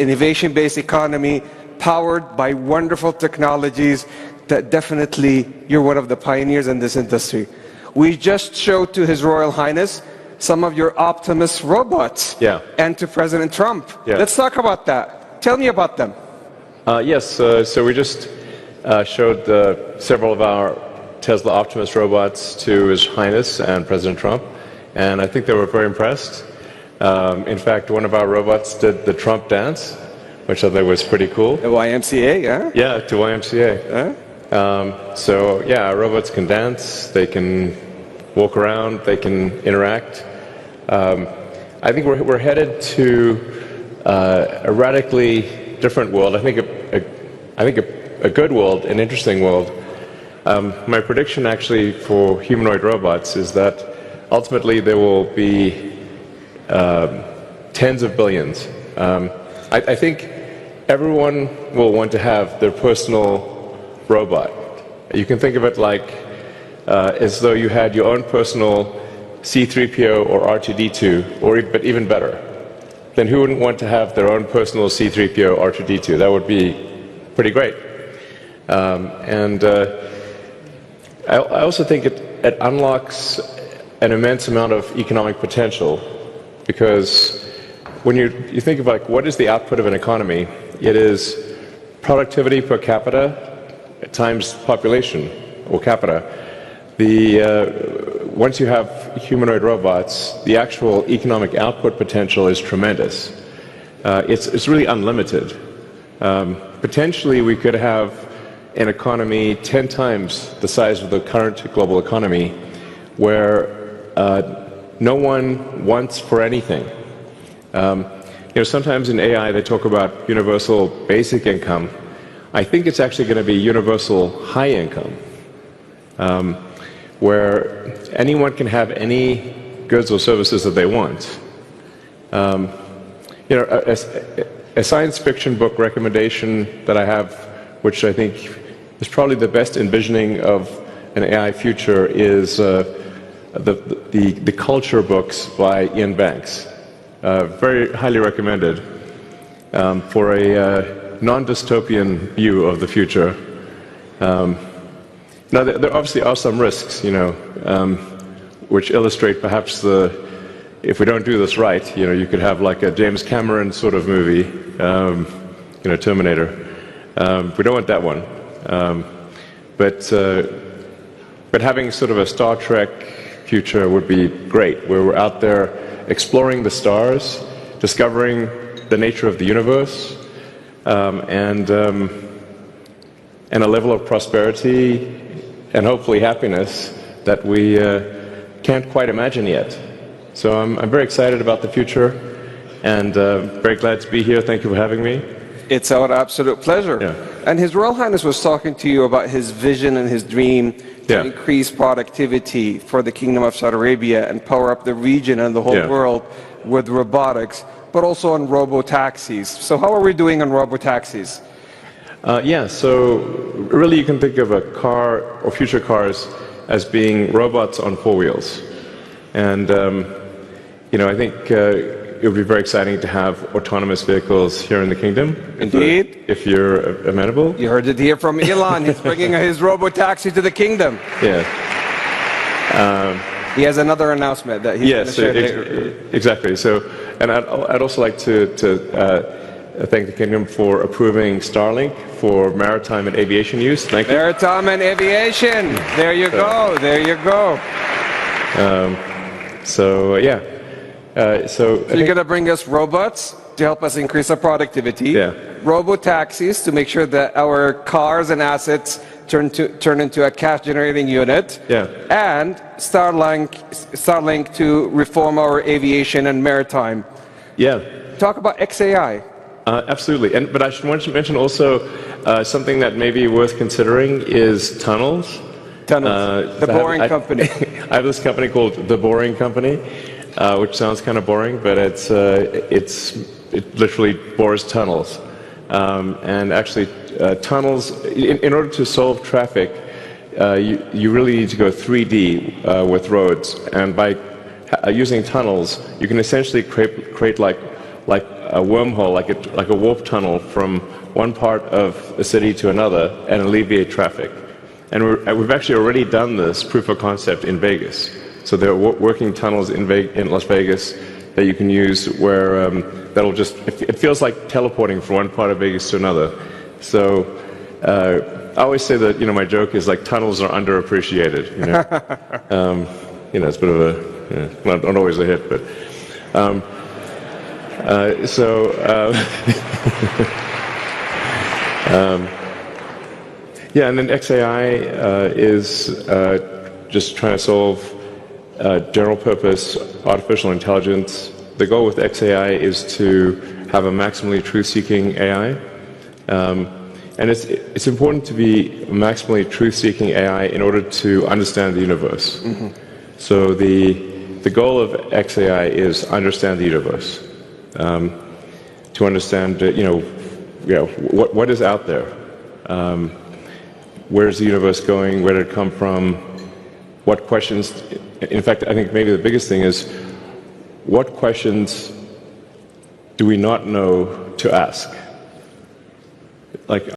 innovation-based economy powered by wonderful technologies that definitely you're one of the pioneers in this industry. We just showed to His Royal Highness some of your Optimus robots, and to President Trump. Let's talk about that. Tell me about them. Yes, so we just showed several of our Tesla Optimus robots to His Highness and President Trump, and I think they were very impressed. In fact, one of our robots did the Trump dance, which I thought was pretty cool. The YMCA, yeah? Yeah, to YMCA. So yeah, our robots can dance, they can walk around, they can interact. I think we're headed to a radically different world. I think a good world, an interesting world. My prediction actually for humanoid robots is that ultimately there will be tens of billions. I think everyone will want to have their personal robot. You can think of it like as though you had your own personal C-3PO or R2-D2, but even better. Then who wouldn't want to have their own personal C-3PO or R2-D2? That would be pretty great. I also think it unlocks an immense amount of economic potential, because when you think of like what is the output of an economy, it is productivity per capita times population or capita. Once you have humanoid robots, the actual economic output potential is tremendous. It's really unlimited. Potentially we could have an economy 10 times the size of the current global economy, where no one wants for anything. Sometimes in AI they talk about universal basic income. I think it's actually going to be universal high income, where anyone can have any goods or services that they want. A science fiction book recommendation that I have, which I think is probably the best envisioning of an AI future, is the Culture books by Ian Banks. Very highly recommended for a non-dystopian view of the future. Now, there obviously are some risks, which illustrate perhaps if we don't do this right, you could have like a James Cameron sort of movie, Terminator. We don't want that one. But having sort of a Star Trek future would be great, where we're out there exploring the stars, discovering the nature of the universe, and a level of prosperity and hopefully happiness that we can't quite imagine yet. So I'm very excited about the future, and very glad to be here. Thank you for having me. It's our absolute pleasure. And His Royal Highness was talking to you about his vision and his dream to increase productivity for the Kingdom of Saudi Arabia and power up the region and the whole world with robotics, but also on robo-taxis. So how are we doing on robo-taxis? So really you can think of a car or future cars as being robots on four wheels. And, I think it would be very exciting to have autonomous vehicles here in the kingdom. Indeed. If you're amenable. You heard it here from Elon. He's bringing his robo-taxi to the kingdom. Yeah. He has another announcement that he's going to share. Exactly. So, and I'd also like to thank the Kingdom for approving Starlink for maritime and aviation use. Thank you. Maritime and aviation. There you go. There you go. So you're going to bring us robots to help us increase our productivity. Robo-taxis to make sure that our cars and assets turn into a cash-generating unit. And Starlink to reform our aviation and maritime. Talk about XAI. Absolutely. But I should mention also something that may be worth considering is tunnels. The Boring Company. I have this company called The Boring Company, which sounds kind of boring, but it literally bores tunnels. And actually, tunnels, in order to solve traffic, you really need to go 3D with roads. And by using tunnels, you can essentially create like a wormhole, like a warp tunnel from one part of a city to another and alleviate traffic. And we've actually already done this proof of concept in Vegas. So there are working tunnels in Las Vegas that you can use where that'll just, it feels like teleporting from one part of Vegas to another. So I always say that, my joke is like tunnels are underappreciated. It's a bit of a, not always a hit, but. Yeah, and then XAI is just trying to solve general purpose artificial intelligence. The goal with XAI is to have a maximally truth-seeking AI. And it's important to be maximally truth-seeking AI in order to understand the universe. Mm-hmm. So the goal of XAI is understand the universe, to understand what is out there, where's the universe going, where did it come from, what questions. In fact, I think maybe the biggest thing is what questions do we not know to ask? Like.